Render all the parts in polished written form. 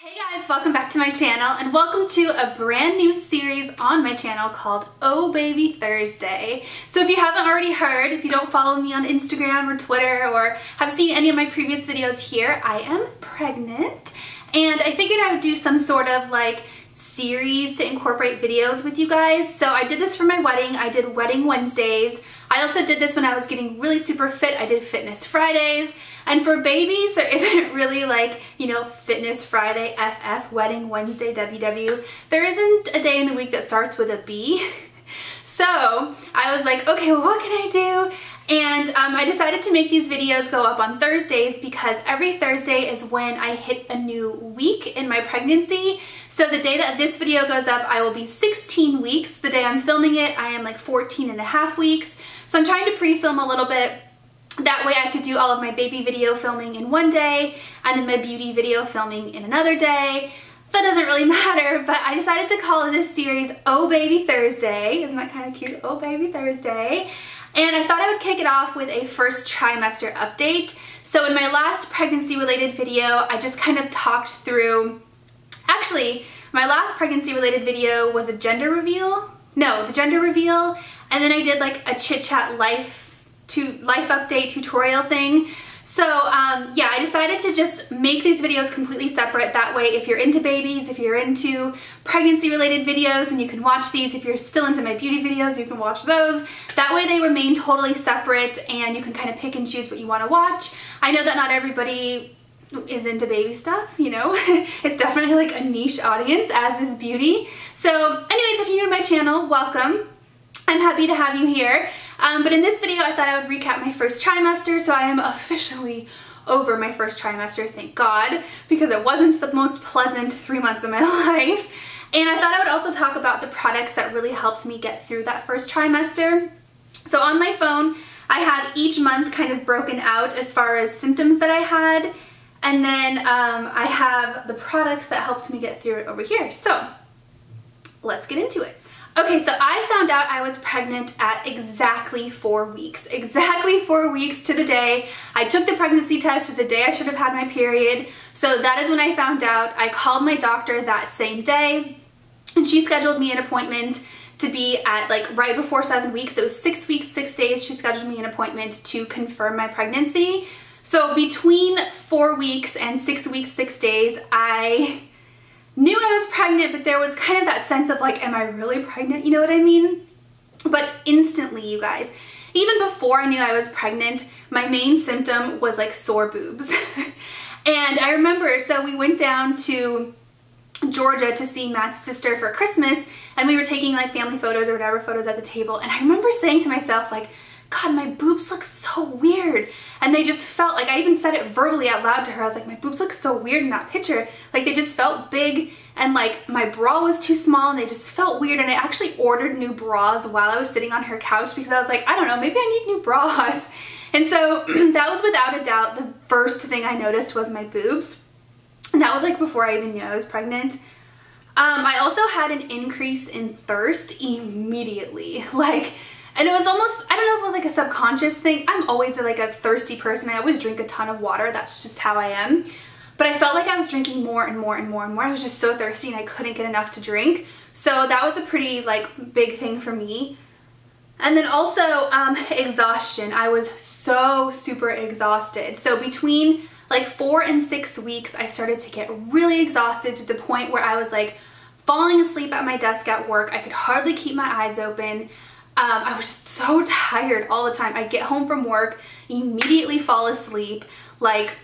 Hey guys, welcome back to my channel and welcome to a brand new series on my channel called Oh Baby Thursday. So if you haven't already heard, if you don't follow me on Instagram or Twitter or have seen any of my previous videos here, I am pregnant and I figured I would do some sort of like series to incorporate videos with you guys. So I did this for my wedding. I did Wedding Wednesdays. I also did this when I was getting really super fit. I did Fitness Fridays. And for babies, there isn't really like, you know, Fitness Friday, FF, Wedding Wednesday, WW. There isn't a day in the week that starts with a B. So I was like, okay, well, what can I do? And I decided to make these videos go up on Thursdays because every Thursday is when I hit a new week in my pregnancy. So the day that this video goes up, I will be 16 weeks. The day I'm filming it, I am like 14 and a half weeks. So I'm trying to pre-film a little bit. That way I could do all of my baby video filming in one day and then my beauty video filming in another day. That doesn't really matter, but I decided to call this series Oh Baby Thursday. Isn't that kind of cute? Oh Baby Thursday. And I thought I would kick it off with a first trimester update. So in my last pregnancy related video, I just kind of talked through, actually, my last pregnancy related video was a gender reveal. No, the gender reveal. And then I did like a chit chat life update tutorial thing. So yeah, I decided to just make these videos completely separate. That way, if you're into babies, if you're into pregnancy related videos, and you can watch these. If you're still into my beauty videos, you can watch those. That way they remain totally separate and you can kind of pick and choose what you want to watch. I know that not everybody is into baby stuff, you know. It's definitely like a niche audience, as is beauty. So anyways, if you're new to my channel, welcome. I'm happy to have you here. But in this video, I thought I would recap my first trimester. So I am officially over my first trimester, thank God, because it wasn't the most pleasant 3 months of my life. And I thought I would also talk about the products that really helped me get through that first trimester. So on my phone, I have each month kind of broken out as far as symptoms that I had. And then I have the products that helped me get through it over here. So let's get into it. Okay, so I found out I was pregnant at exactly 4 weeks. Exactly 4 weeks to the day. I took the pregnancy test the day I should have had my period. So that is when I found out. I called my doctor that same day and she scheduled me an appointment to be at like right before 7 weeks. It was 6 weeks, 6 days. She scheduled me an appointment to confirm my pregnancy. So between 4 weeks and 6 weeks, 6 days, I knew I was pregnant, but there was kind of that sense of like, am I really pregnant? You know what I mean? But instantly, you guys, even before I knew I was pregnant, my main symptom was like sore boobs. And I remember, so we went down to Georgia to see Matt's sister for Christmas, and we were taking like family photos or whatever photos at the table. And I remember saying to myself like, God, my boobs look so weird. And they just felt like, I even said it verbally out loud to her. I was like, my boobs look so weird in that picture. Like they just felt big and like my bra was too small and they just felt weird. And I actually ordered new bras while I was sitting on her couch because I was like, I don't know, maybe I need new bras. And so that was without a doubt the first thing I noticed was my boobs. And that was like before I even knew I was pregnant. I also had an increase in thirst immediately. And it was almost, I don't know if it was like a subconscious thing. I'm always like a thirsty person. I always drink a ton of water. That's just how I am. But I felt like I was drinking more and more and more and more. I was just so thirsty and I couldn't get enough to drink. So that was a pretty like big thing for me. And then also exhaustion. I was so super exhausted. So between like 4 and 6 weeks, I started to get really exhausted to the point where I was like falling asleep at my desk at work. I could hardly keep my eyes open. I was just so tired all the time. I'd get home from work, immediately fall asleep. Like,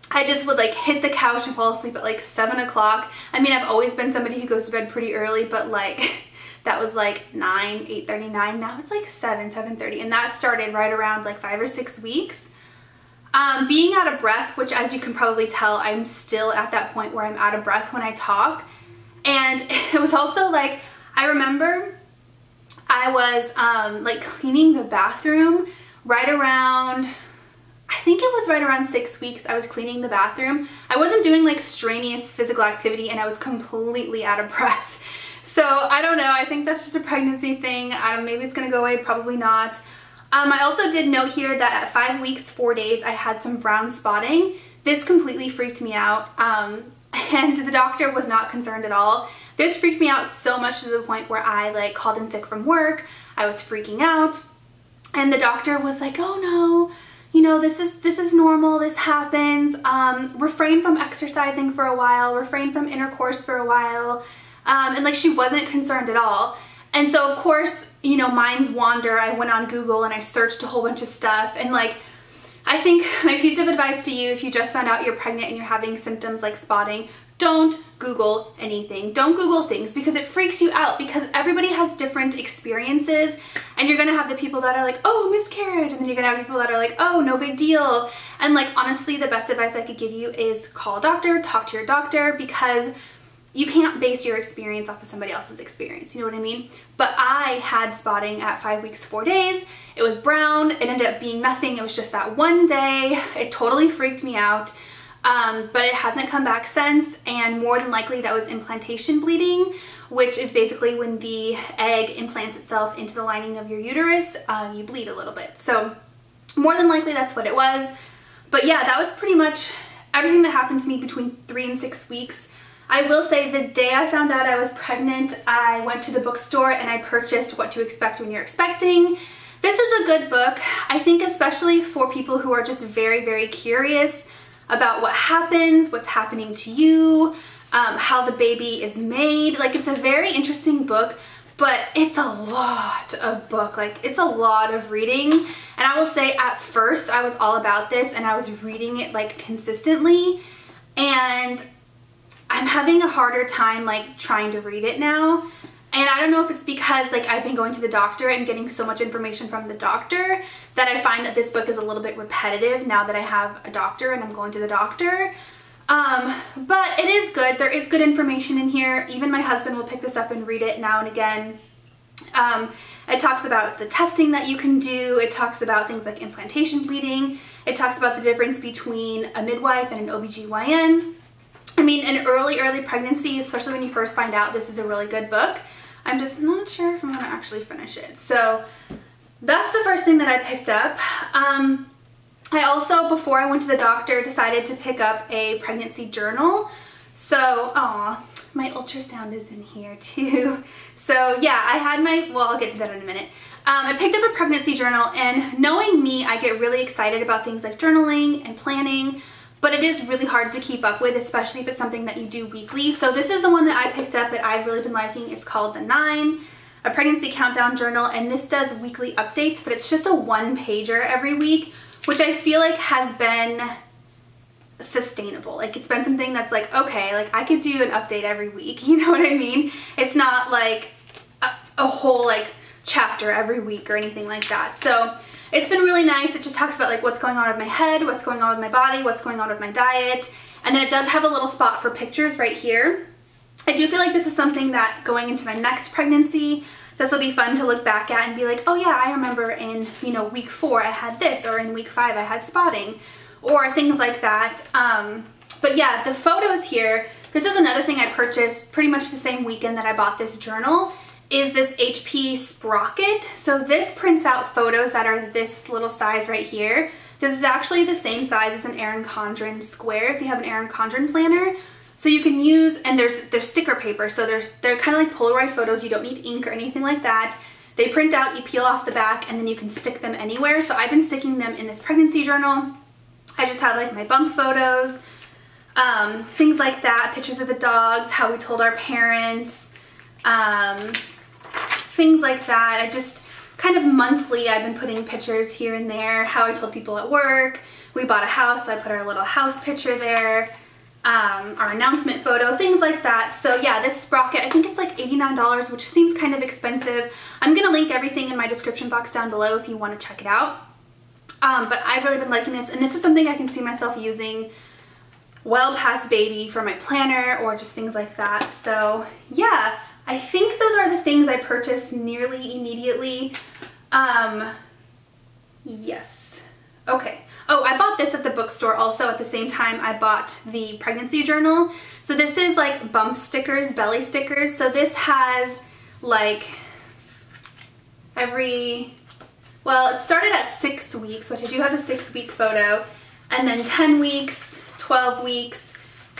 I just would like hit the couch and fall asleep at like 7 o'clock. I mean, I've always been somebody who goes to bed pretty early, but like, that was like 9, 8:39. Now it's like 7, 7:30. And that started right around like 5 or 6 weeks. Being out of breath, which as you can probably tell, I'm still at that point where I'm out of breath when I talk. And it was also like, I remember I was like cleaning the bathroom right around, I think it was right around 6 weeks. I was cleaning the bathroom. I wasn't doing like strenuous physical activity and I was completely out of breath. So I don't know, I think that's just a pregnancy thing. Maybe it's gonna go away, probably not. I also did note here that at 5 weeks, 4 days, I had some brown spotting. This completely freaked me out. and the doctor was not concerned at all. This freaked me out so much to the point where I like called in sick from work. I was freaking out, and the doctor was like, oh no, you know, this is normal, this happens. Refrain from exercising for a while, refrain from intercourse for a while. And like, she wasn't concerned at all. And so of course, you know, minds wander. I went on Google and I searched a whole bunch of stuff, and like, I think my piece of advice to you, if you just found out you're pregnant and you're having symptoms like spotting, don't Google anything. Don't Google things, because it freaks you out, because everybody has different experiences, and you're gonna have the people that are like, oh, miscarriage, and then you're gonna have the people that are like, oh, no big deal. And like, honestly, the best advice I could give you is call a doctor, talk to your doctor, because you can't base your experience off of somebody else's experience, you know what I mean? But I had spotting at 5 weeks, 4 days. It was brown, it ended up being nothing. It was just that one day. It totally freaked me out. But it hasn't come back since, and more than likely that was implantation bleeding, which is basically when the egg implants itself into the lining of your uterus, you bleed a little bit. So more than likely that's what it was. But yeah, that was pretty much everything that happened to me between 3 and 6 weeks. I will say the day I found out I was pregnant, I went to the bookstore and I purchased What to Expect When You're Expecting. This is a good book, I think, especially for people who are just very, very curious about what happens, what's happening to you, how the baby is made. Like, it's a very interesting book, but it's a lot of book. Like, it's a lot of reading. And I will say, at first I was all about this and I was reading it like consistently, and I'm having a harder time like trying to read it now. And I don't know if it's because like I've been going to the doctor and getting so much information from the doctor that I find that this book is a little bit repetitive now that I have a doctor and I'm going to the doctor. But it is good. There is good information in here. Even my husband will pick this up and read it now and again. It talks about the testing that you can do. It talks about things like implantation bleeding. It talks about the difference between a midwife and an OBGYN. I mean, in early pregnancy, especially when you first find out, this is a really good book. I'm just not sure if I'm going to actually finish it. So that's the first thing that I picked up. I also, before I went to the doctor, decided to pick up a pregnancy journal. So, my ultrasound is in here too. So yeah, I had my, well, I'll get to that in a minute. I picked up a pregnancy journal, and knowing me, I get really excited about things like journaling and planning, but it is really hard to keep up with, especially if it's something that you do weekly. So this is the one that I picked up that I've really been liking. It's called The 9, a pregnancy countdown journal, and this does weekly updates, but it's just a 1-pager every week, which I feel like has been sustainable. Like, it's been something that's like, okay, like I could do an update every week, you know what I mean? It's not like a whole like chapter every week or anything like that. So it's been really nice. It just talks about like what's going on with my head, what's going on with my body, what's going on with my diet. And then it does have a little spot for pictures right here. I do feel like this is something that going into my next pregnancy, this will be fun to look back at and be like, oh yeah, I remember in, you know, week 4 I had this, or in week 5 I had spotting, or things like that. But yeah, the photos here, this is another thing I purchased pretty much the same weekend that I bought this journal, is this HP Sprocket. So this prints out photos that are this little size right here. This is actually the same size as an Erin Condren square if you have an Erin Condren planner. So you can use, and there's sticker paper, so they're kind of like Polaroid photos. You don't need ink or anything like that. They print out, you peel off the back, and then you can stick them anywhere. So I've been sticking them in this pregnancy journal. I just have like my bump photos, things like that, pictures of the dogs, how we told our parents, things like that. I just kind of monthly, I've been putting pictures here and there, how I told people at work. We bought a house, so I put our little house picture there, our announcement photo, things like that. So yeah, this sprocket, I think it's like $89, which seems kind of expensive. I'm gonna link everything in my description box down below if you want to check it out. But I've really been liking this, and this is something I can see myself using well past baby for my planner or just things like that. So yeah, I think those are the things I purchased nearly immediately. Yes. Okay. Oh, I bought this at the bookstore also at the same time I bought the pregnancy journal. So this is like bump stickers, belly stickers. So this has like well, it started at 6 weeks, which I do have a 6-week photo, and then 10 weeks, 12 weeks,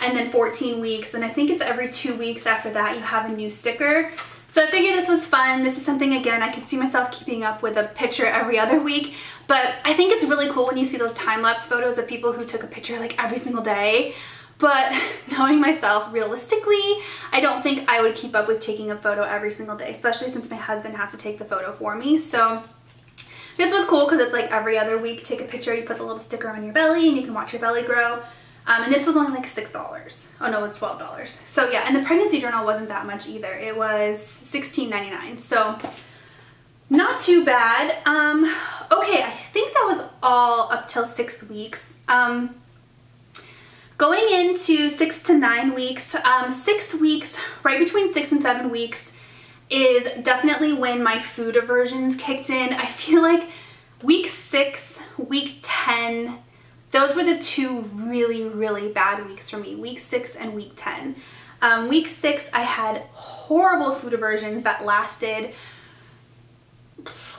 and then 14 weeks, and I think it's every 2 weeks after that you have a new sticker. So I figured this was fun. This is something, again, I can see myself keeping up with a picture every other week, but I think it's really cool when you see those time-lapse photos of people who took a picture like every single day. But knowing myself, realistically, I don't think I would keep up with taking a photo every single day, especially since my husband has to take the photo for me. So this was cool because it's like every other week, take a picture, you put the little sticker on your belly and you can watch your belly grow. And this was only like $6. Oh no, it was $12. So yeah, and the pregnancy journal wasn't that much either. It was $16.99. So not too bad. Okay, I think that was all up till 6 weeks. Going into 6 to 9 weeks, 6 weeks, right between 6 and 7 weeks is definitely when my food aversions kicked in. I feel like week 6, week 10, those were the two really, really bad weeks for me, week 6 and week 10. Week 6, I had horrible food aversions that lasted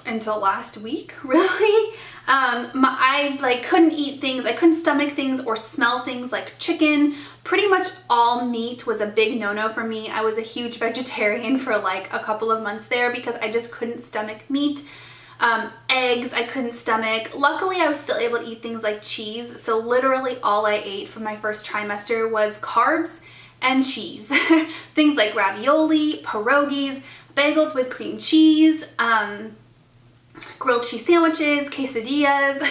until last week, really. I like couldn't eat things, I couldn't stomach things or smell things like chicken. Pretty much all meat was a big no-no for me. I was a huge vegetarian for like a couple of months there because I just couldn't stomach meat. Eggs I couldn't stomach. Luckily I was still able to eat things like cheese, so literally all I ate for my first trimester was carbs and cheese. Things like ravioli, pierogies, bagels with cream cheese, grilled cheese sandwiches, quesadillas.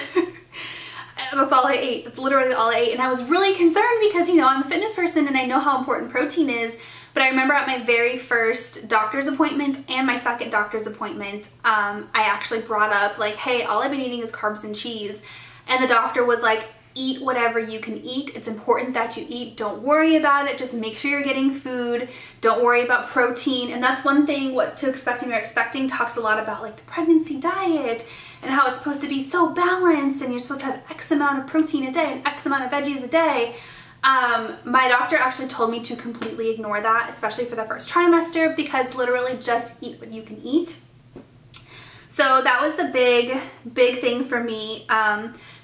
That's all I ate. That's literally all I ate. And I was really concerned because, you know, I'm a fitness person and I know how important protein is. But I remember at my very first doctor's appointment and my second doctor's appointment, I actually brought up like, hey, all I've been eating is carbs and cheese. And the doctor was like, eat whatever you can eat. It's important that you eat. Don't worry about it. Just make sure you're getting food. Don't worry about protein. And that's one thing, What to Expect and You're Expecting talks a lot about like the pregnancy diet and how it's supposed to be so balanced and you're supposed to have X amount of protein a day and X amount of veggies a day. My doctor actually told me to completely ignore that, especially for the first trimester, because literally just eat what you can eat. So that was the big thing for me.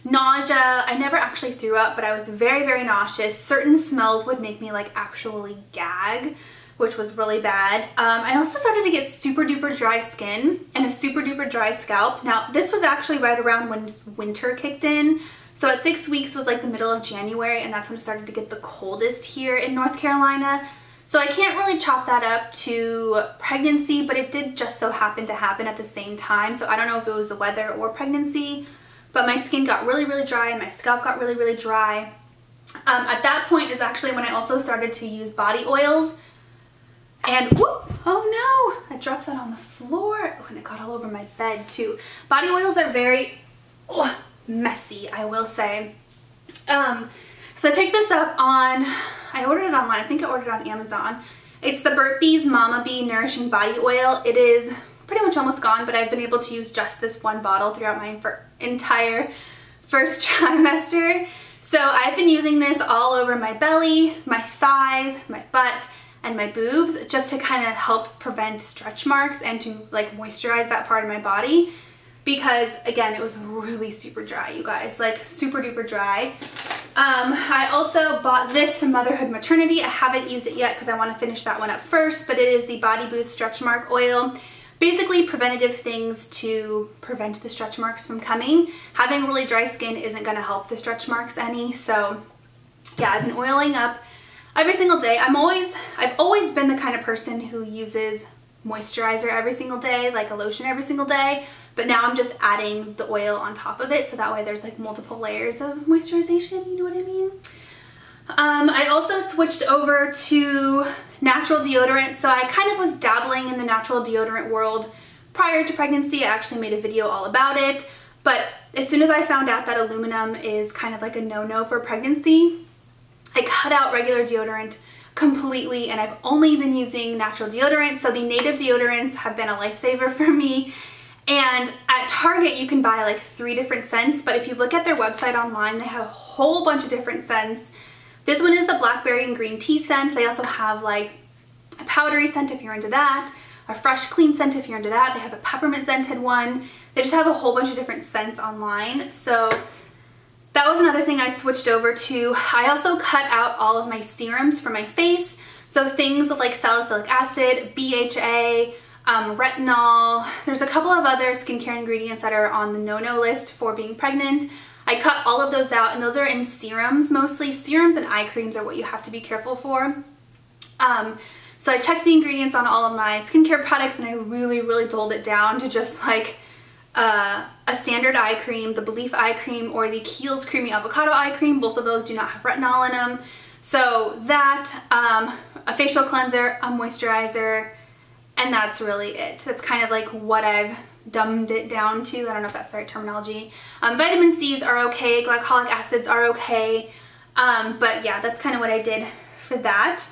Nausea, I never actually threw up, but I was very, very nauseous. Certain smells would make me like actually gag, which was really bad. I also started to get super duper dry skin and a super duper dry scalp. Now this was actually right around when winter kicked in. So at 6 weeks was like the middle of January, and that's when it started to get the coldest here in North Carolina. So I can't really chalk that up to pregnancy, but it did just so happen to happen at the same time. So I don't know if it was the weather or pregnancy, but my skin got really, really dry and my scalp got really, really dry. At that point is actually when I also started to use body oils. And whoop, oh no, I dropped that on the floor. Oh, and it got all over my bed too. Body oils are very messy, I will say. So I picked this up on, I ordered it online. I think I ordered it on Amazon. It's the Burt's Bees Mama Bee Nourishing Body Oil. It is pretty much almost gone, but I've been able to use just this one bottle throughout my entire first trimester. So I've been using this all over my belly, my thighs, my butt, and my boobs, just to kind of help prevent stretch marks and to like moisturize that part of my body. Because again, it was really super dry, you guys, like super duper dry. I also bought this from Motherhood Maternity. I haven't used it yet because I want to finish that one up first, but it is the Body Boost Stretch Mark Oil. Basically preventative things to prevent the stretch marks from coming. Having really dry skin isn't going to help the stretch marks any. So yeah, I've been oiling up every single day. I've always been the kind of person who uses moisturizer every single day, like a lotion every single day. But now I'm just adding the oil on top of it, so that way there's like multiple layers of moisturization, you know what I mean? I also switched over to natural deodorant. So I kind of was dabbling in the natural deodorant world prior to pregnancy. I actually made a video all about it. But as soon as I found out that aluminum is kind of like a no-no for pregnancy, I cut out regular deodorant completely, and I've only been using natural deodorant. So the native deodorants have been a lifesaver for me. And at Target, you can buy like 3 different scents, but if you look at their website online, they have a whole bunch of different scents. This one is the blackberry and green tea scent. They also have like a powdery scent if you're into that, a fresh clean scent if you're into that. They have a peppermint scented one. They just have a whole bunch of different scents online. So that was another thing I switched over to. I also cut out all of my serums for my face. So things like salicylic acid, BHA, retinol. There's a couple of other skincare ingredients that are on the no-no list for being pregnant. I cut all of those out, and those are in serums mostly. Serums and eye creams are what you have to be careful for. So I checked the ingredients on all of my skincare products, and I really dulled it down to just like a standard eye cream, the Belief eye cream, or the Kiehl's Creamy Avocado eye cream. Both of those do not have retinol in them. So that, a facial cleanser, a moisturizer, and that's really it. That's kind of like what I've dumbed it down to. I don't know if that's the right terminology. Vitamin C's are okay, glycolic acids are okay, but yeah, that's kind of what I did for that.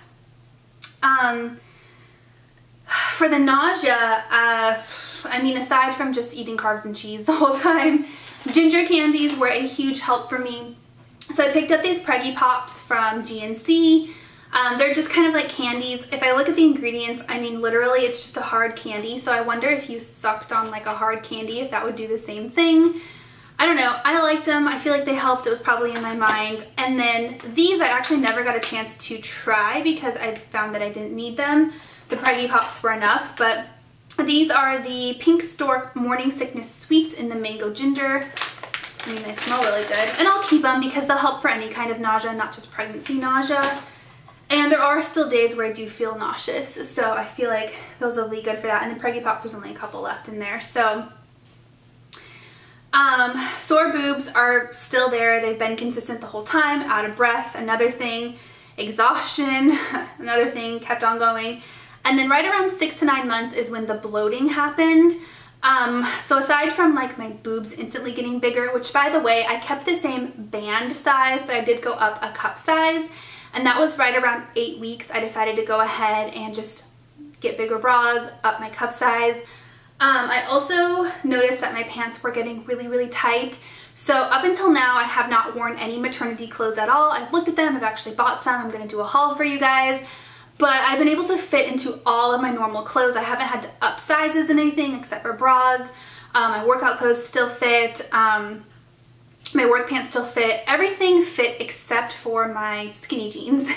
For the nausea, I mean, aside from just eating carbs and cheese the whole time, ginger candies were a huge help for me. So I picked up these Preggy Pops from GNC. They're just kind of like candies. If I look at the ingredients, I mean, literally it's just a hard candy. So I wonder if you sucked on like a hard candy, if that would do the same thing. I don't know. I liked them. I feel like they helped. It was probably in my mind. And then these I actually never got a chance to try because I found that I didn't need them. The Preggy Pops were enough, but these are the Pink Stork Morning Sickness Sweets in the Mango Ginger. I mean, they smell really good. And I'll keep them because they'll help for any kind of nausea, not just pregnancy nausea. And there are still days where I do feel nauseous, so I feel like those will be good for that. And the Preggy Pops, there's only a couple left in there. So, sore boobs are still there. They've been consistent the whole time. Out of breath, another thing. Exhaustion, another thing, kept on going. And then right around 6 to 9 months is when the bloating happened. So aside from like my boobs instantly getting bigger, which by the way, I kept the same band size, but I did go up a cup size. And that was right around 8 weeks. I decided to go ahead and just get bigger bras, up my cup size. I also noticed that my pants were getting really tight. So up until now, I have not worn any maternity clothes at all. I've looked at them, I've actually bought some. I'm gonna do a haul for you guys. But I've been able to fit into all of my normal clothes. I haven't had to up sizes in anything except for bras. My workout clothes still fit. My work pants still fit. Everything fit except for my skinny jeans.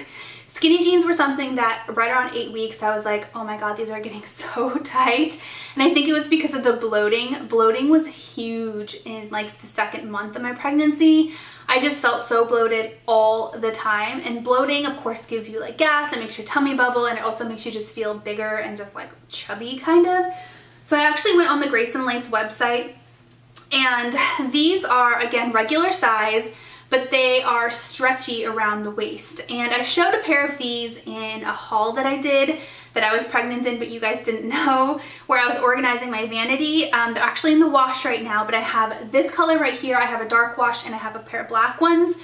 Skinny jeans were something that right around 8 weeks I was like, oh my god, these are getting so tight. And I think it was because of the bloating. Bloating was huge in like the 2nd month of my pregnancy. I just felt so bloated all the time. And bloating, of course, gives you like gas. It makes your tummy bubble, and it also makes you just feel bigger and just like chubby kind of. So I actually went on the Grace and Lace website, and these are, again, regular size, but they are stretchy around the waist. And I showed a pair of these in a haul that I did that I was pregnant in, but you guys didn't know, where I was organizing my vanity. They're actually in the wash right now, but I have this color right here. I have a dark wash and I have a pair of black ones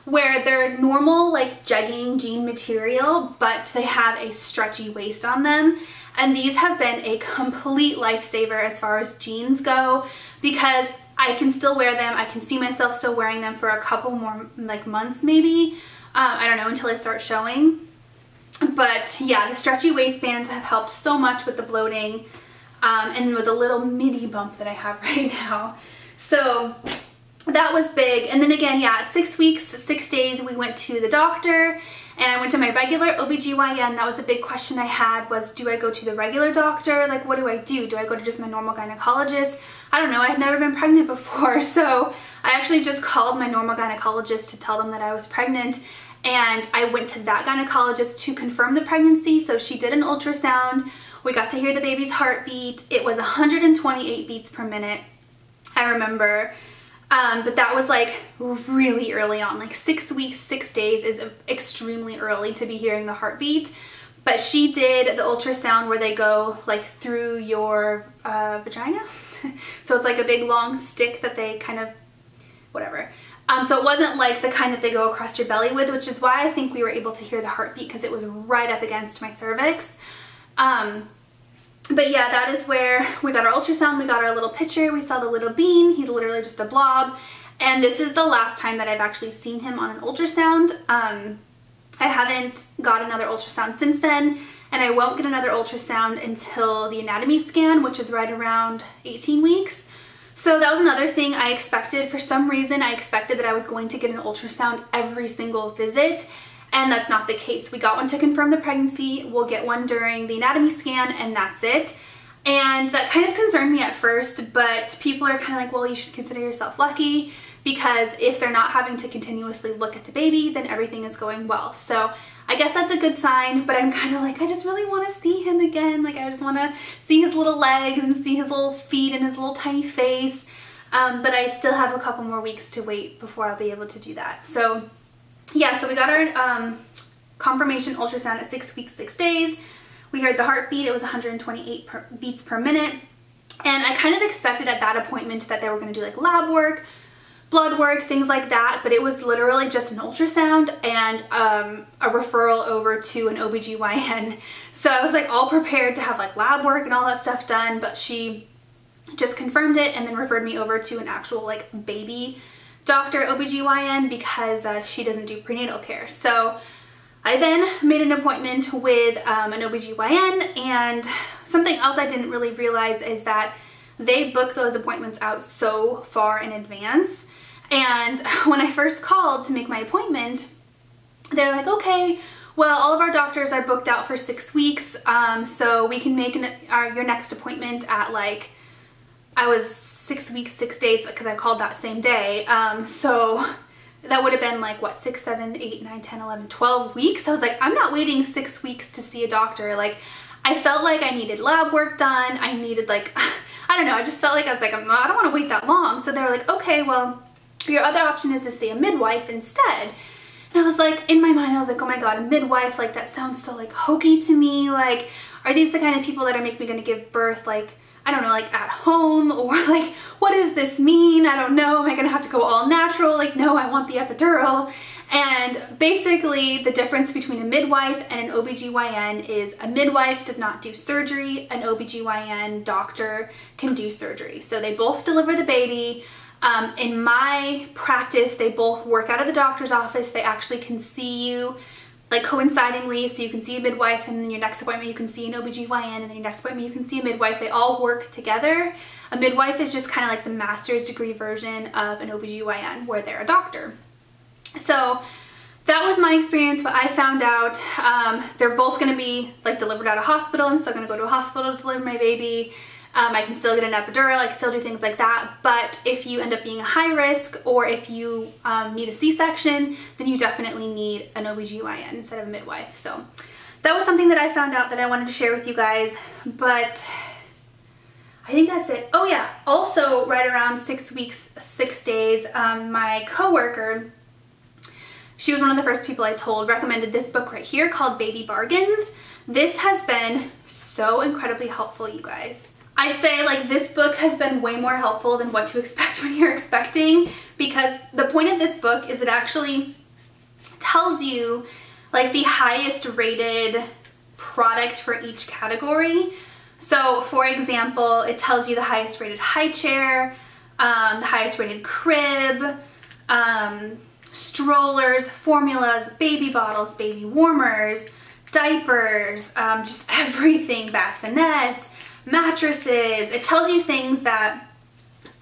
where they're normal like jegging jean material, but they have a stretchy waist on them. And these have been a complete lifesaver as far as jeans go, because I can still wear them. I can see myself still wearing them for a couple more like months maybe. I don't know, until I start showing. But yeah, the stretchy waistbands have helped so much with the bloating, and then with the little mini bump that I have right now. So that was big. And then again, yeah, 6 weeks, 6 days, we went to the doctor, and I went to my regular OBGYN. That was a big question I had, was do I go to the regular doctor? Like, what do I do? Do I go to just my normal gynecologist? I don't know, I had never been pregnant before, so I actually just called my normal gynecologist to tell them that I was pregnant. And I went to that gynecologist to confirm the pregnancy. So she did an ultrasound. We got to hear the baby's heartbeat. It was 128 beats per minute, I remember. But that was like really early on, like 6 weeks, 6 days is extremely early to be hearing the heartbeat. But she did the ultrasound where they go like through your vagina. So it's like a big long stick that they kind of, whatever. So it wasn't like the kind that they go across your belly with, which is why I think we were able to hear the heartbeat, because it was right up against my cervix. But yeah, that is where we got our ultrasound. We got our little picture. We saw the little bean. He's literally just a blob. And this is the last time that I've actually seen him on an ultrasound. I haven't got another ultrasound since then, and I won't get another ultrasound until the anatomy scan, which is right around 18 weeks. So that was another thing I expected. For some reason, I expected that I was going to get an ultrasound every single visit, and that's not the case. We got one to confirm the pregnancy, we'll get one during the anatomy scan, and that's it. And that kind of concerned me at first, but people are kind of like, well, you should consider yourself lucky, because if they're not having to continuously look at the baby, then everything is going well. So I guess that's a good sign, but I'm kind of like, I just really want to see him again. Like, I just want to see his little legs and see his little feet and his little tiny face. But I still have a couple more weeks to wait before I'll be able to do that. So yeah, so we got our confirmation ultrasound at 6 weeks, 6 days. We heard the heartbeat. It was 128 beats per minute. And I kind of expected at that appointment that they were going to do like lab work, blood work, things like that, but it was literally just an ultrasound and a referral over to an OBGYN. So I was like all prepared to have like lab work and all that stuff done, but she just confirmed it and then referred me over to an actual like baby doctor, OBGYN, because she doesn't do prenatal care. So I then made an appointment with an OBGYN, and something else I didn't really realize is that they book those appointments out so far in advance. And when I first called to make my appointment, they're like, okay, well, all of our doctors are booked out for 6 weeks, so we can make your next appointment at like, I was 6 weeks, 6 days, because I called that same day. So that would have been like, what, 6, 7, 8, 9, 10, 11, 12 weeks. I was like, I'm not waiting 6 weeks to see a doctor. Like, I felt like I needed lab work done. I needed like, I don't know, I just felt like I was like, I don't want to wait that long. So they were like, okay, well, your other option is to see a midwife instead. And I was like, in my mind, I was like, oh my God, a midwife, like that sounds so like hokey to me. Like, are these the kind of people that are making me going to give birth, like, I don't know, like at home, or like, what does this mean? I don't know. Am I going to have to go all natural? Like, no, I want the epidural. And basically the difference between a midwife and an OBGYN is a midwife does not do surgery. An OBGYN doctor can do surgery. So they both deliver the baby. In my practice, they both work out of the doctor's office. They actually can see you like coincidingly, so you can see a midwife, and then your next appointment you can see an OBGYN, and then your next appointment you can see a midwife. They all work together. A midwife is just kind of like the master's degree version of an OBGYN, where they're a doctor. So that was my experience. What I found out, they're both going to be like delivered out of hospital. I'm still going to go to a hospital to deliver my baby. I can still get an epidural, I can still do things like that, but if you end up being a high risk, or if you need a C-section, then you definitely need an OBGYN instead of a midwife. So that was something that I found out that I wanted to share with you guys, but I think that's it. Oh yeah, also right around 6 weeks, 6 days, my coworker, she was one of the first people I told, recommended this book right here called Baby Bargains. This has been so incredibly helpful, you guys. I'd say like this book has been way more helpful than what to expect when you're expecting, because the point of this book is it actually tells you like the highest rated product for each category. So for example, it tells you the highest rated high chair, the highest rated crib, strollers, formulas, baby bottles, baby warmers, diapers, just everything, bassinets, mattresses. It tells you things that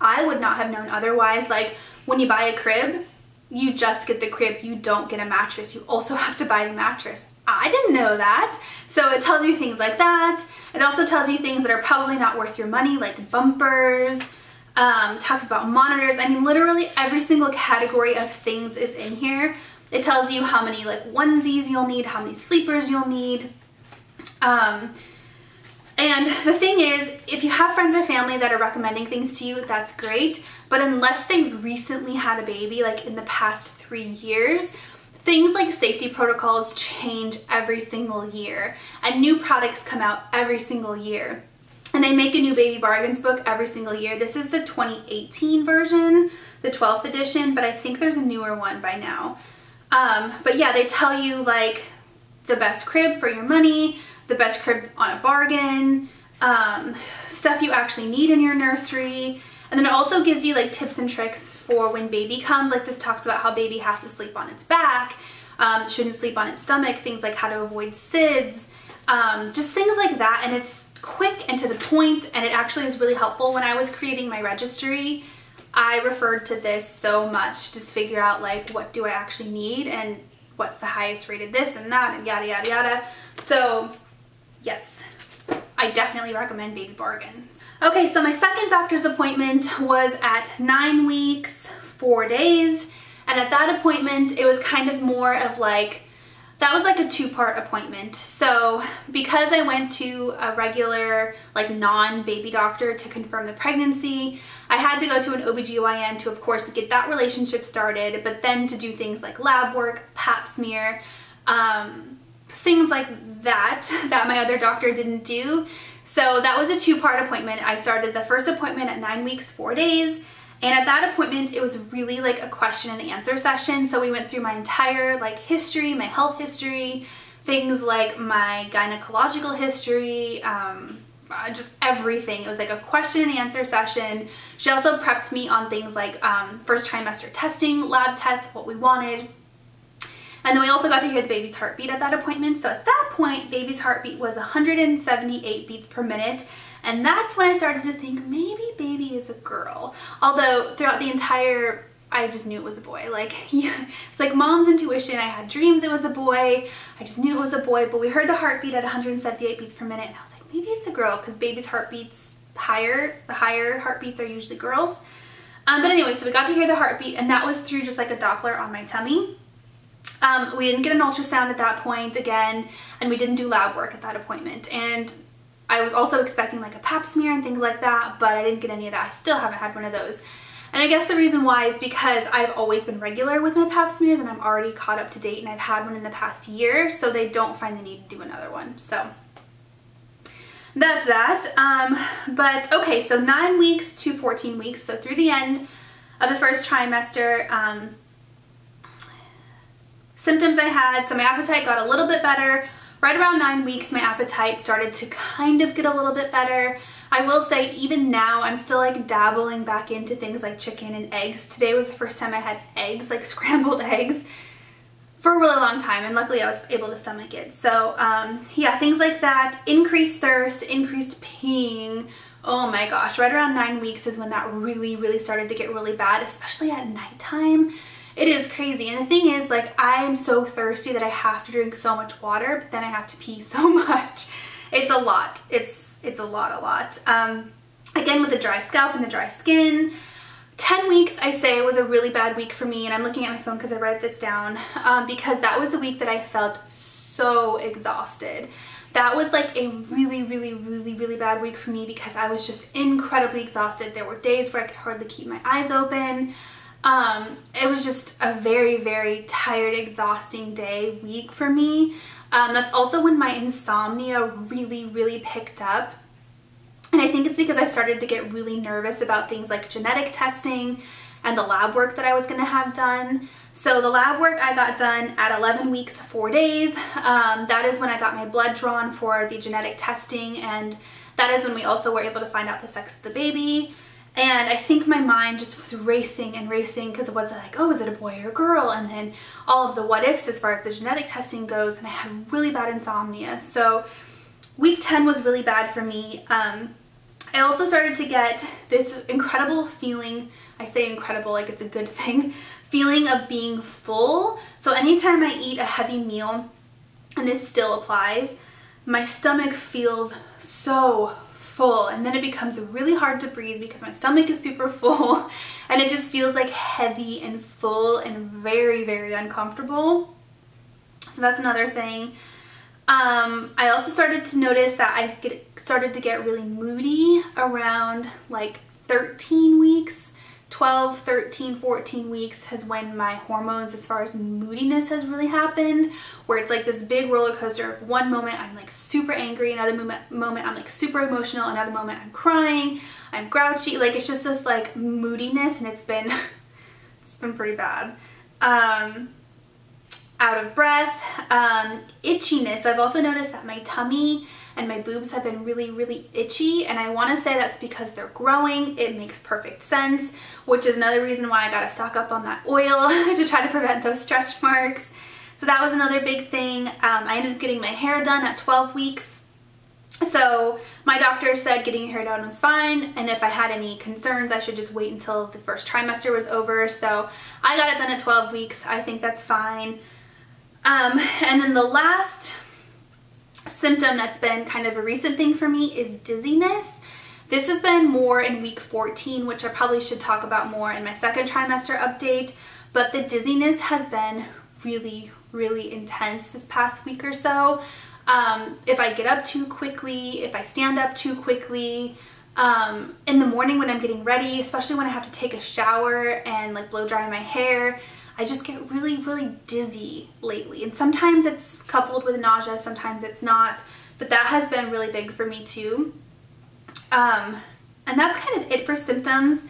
I would not have known otherwise. Like when you buy a crib, you just get the crib, you don't get a mattress. You also have to buy the mattress. I didn't know that. So it tells you things like that. It also tells you things that are probably not worth your money, like bumpers. Talks about monitors. I mean, literally every single category of things is in here. It tells you how many like onesies you'll need, how many sleepers you'll need. And the thing is, if you have friends or family that are recommending things to you, that's great. But unless they've recently had a baby, like in the past 3 years, things like safety protocols change every single year, and new products come out every single year. And they make a new Baby Bargains book every single year. This is the 2018 version, the 12th edition, but I think there's a newer one by now. But yeah, they tell you like the best crib for your money, the best crib on a bargain, stuff you actually need in your nursery. And then it also gives you like tips and tricks for when baby comes. Like this talks about how baby has to sleep on its back, shouldn't sleep on its stomach, things like how to avoid SIDS, just things like that. And it's quick and to the point, and it actually is really helpful. When I was creating my registry, I referred to this so much to figure out like what do I actually need and what's the highest rated this and that and yada yada yada. So yes, I definitely recommend Baby Bargains. Okay, so my second doctor's appointment was at 9 weeks, 4 days. And at that appointment, it was kind of more of like, that was like a 2-part appointment. So because I went to a regular like non-baby doctor to confirm the pregnancy, I had to go to an OBGYN to of course get that relationship started, but then to do things like lab work, pap smear, things like that my other doctor didn't do. So that was a 2-part appointment. I started the first appointment at 9 weeks, 4 days. And at that appointment, it was really like a question and answer session. So we went through my entire like history, my health history, things like my gynecological history, just everything. It was like a question and answer session. She also prepped me on things like first trimester testing, lab tests, what we wanted. And then we also got to hear the baby's heartbeat at that appointment. So at that point, baby's heartbeat was 178 beats per minute. And that's when I started to think maybe baby is a girl. Although throughout the entire, I just knew it was a boy. Like, yeah, it's like mom's intuition. I had dreams it was a boy. I just knew it was a boy. But we heard the heartbeat at 178 beats per minute. And I was like, maybe it's a girl, because baby's heartbeats higher. The higher heartbeats are usually girls. But anyway, so we got to hear the heartbeat, and that was through just like a Doppler on my tummy. We didn't get an ultrasound at that point again, and we didn't do lab work at that appointment. And I was also expecting like a pap smear and things like that, but I didn't get any of that. I still haven't had one of those. And I guess the reason why is because I've always been regular with my pap smears, and I'm already caught up to date, and I've had one in the past year, so they don't find the need to do another one. So that's that. But okay, so 9 weeks to 14 weeks, so through the end of the first trimester, symptoms I had, so my appetite got a little bit better. Right around 9 weeks, my appetite started to kind of get a little bit better. I will say even now, I'm still like dabbling back into things like chicken and eggs. Today was the first time I had eggs, like scrambled eggs, for a really long time, and luckily I was able to stomach it. So yeah, things like that. Increased thirst, increased peeing. Oh my gosh, right around 9 weeks is when that really started to get really bad, especially at nighttime. It is crazy. And the thing is, like, I'm so thirsty that I have to drink so much water, but then I have to pee so much. It's a lot. It's a lot. Again, with the dry scalp and the dry skin, 10 weeks, I say, was a really bad week for me. And I'm looking at my phone because I wrote this down, because that was the week that I felt so exhausted. That was like a really bad week for me because I was just incredibly exhausted. There were days where I could hardly keep my eyes open. It was just a very tired, exhausting week for me. That's also when my insomnia really picked up. And I think it's because I started to get really nervous about things like genetic testing and the lab work that I was going to have done. So the lab work I got done at 11 weeks, 4 days. That is when I got my blood drawn for the genetic testing, and that is when we also were able to find out the sex of the baby. And I think my mind just was racing because it was like, oh, is it a boy or a girl? And then all of the what ifs as far as the genetic testing goes, and I had really bad insomnia. So week 10 was really bad for me. I also started to get this incredible feeling, I say incredible like it's a good thing, feeling of being full. So anytime I eat a heavy meal, and this still applies, my stomach feels so full, and then it becomes really hard to breathe because my stomach is super full, and it just feels like heavy and full and very uncomfortable. So that's another thing. I also started to notice that I started to get really moody around like 13 weeks. 12, 13, 14 weeks is when my hormones as far as moodiness has really happened, where it's like this big roller coaster of one moment I'm like super angry, another moment I'm like super emotional, another moment I'm crying, I'm grouchy, like it's just this like moodiness, and it's been pretty bad. Out of breath, itchiness. So I've also noticed that my tummy and my boobs have been really itchy, and I want to say that's because they're growing. It makes perfect sense, which is another reason why I got to stock up on that oil to try to prevent those stretch marks. So that was another big thing. I ended up getting my hair done at 12 weeks. So my doctor said getting your hair done was fine, and if I had any concerns I should just wait until the first trimester was over. So I got it done at 12 weeks. I think that's fine. And then the last symptom that's been kind of a recent thing for me is dizziness. This has been more in week 14, which I probably should talk about more in my second trimester update, but the dizziness has been really, really intense this past week or so. If I get up too quickly, if I stand up too quickly, in the morning when I'm getting ready, especially when I have to take a shower and like blow dry my hair, I just get really, really dizzy lately. And sometimes it's coupled with nausea, sometimes it's not, but that has been really big for me too. And that's kind of it for symptoms.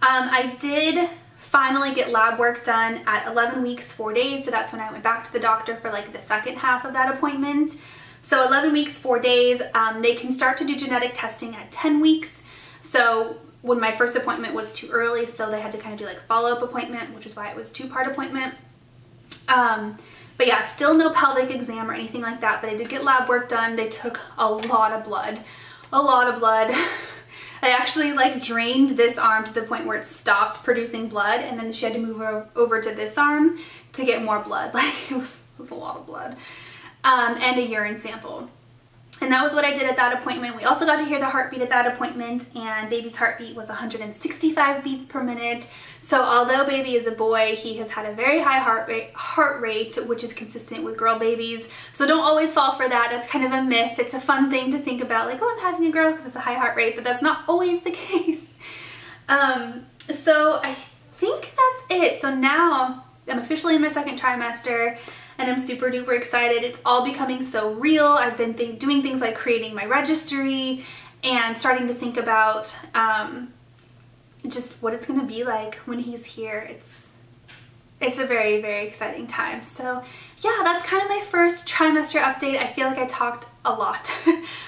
I did finally get lab work done at 11 weeks, 4 days. So that's when I went back to the doctor for like the second half of that appointment. So 11 weeks, 4 days, they can start to do genetic testing at 10 weeks. So when my first appointment was too early, so they had to kind of do like a follow-up appointment, which is why it was a 2-part appointment. But yeah, still no pelvic exam or anything like that, but I did get lab work done. They took a lot of blood. I actually like drained this arm to the point where it stopped producing blood, and then she had to move her over to this arm to get more blood. Like it was a lot of blood. And a urine sample. And that was what I did at that appointment. We also got to hear the heartbeat at that appointment, and baby's heartbeat was 165 beats per minute. So although baby is a boy, he has had a very high heart rate, which is consistent with girl babies. So don't always fall for that. That's kind of a myth. It's a fun thing to think about, like, oh, I'm having a girl because it's a high heart rate, but that's not always the case. So I think that's it. So now I'm officially in my second trimester, and I'm super duper excited. It's all becoming so real. I've been doing things like creating my registry and starting to think about just what it's gonna be like when he's here. It's a very, very exciting time. So yeah, that's kind of my first trimester update. I feel like I talked a lot,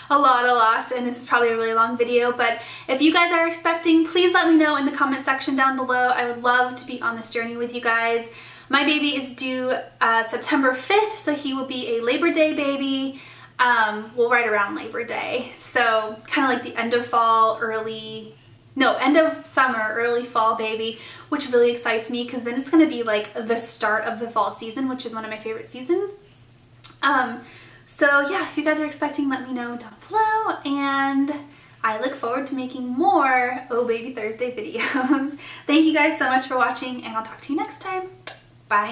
a lot, and this is probably a really long video, but if you guys are expecting, please let me know in the comment section down below. I would love to be on this journey with you guys. My baby is due September 5th, so he will be a Labor Day baby. Well, right around Labor Day. So kind of like the end of fall, end of summer, early fall baby, which really excites me because then it's going to be like the start of the fall season, which is one of my favorite seasons. So yeah, if you guys are expecting, let me know down below, and I look forward to making more Oh Baby Thursday videos. Thank you guys so much for watching, and I'll talk to you next time. Bye.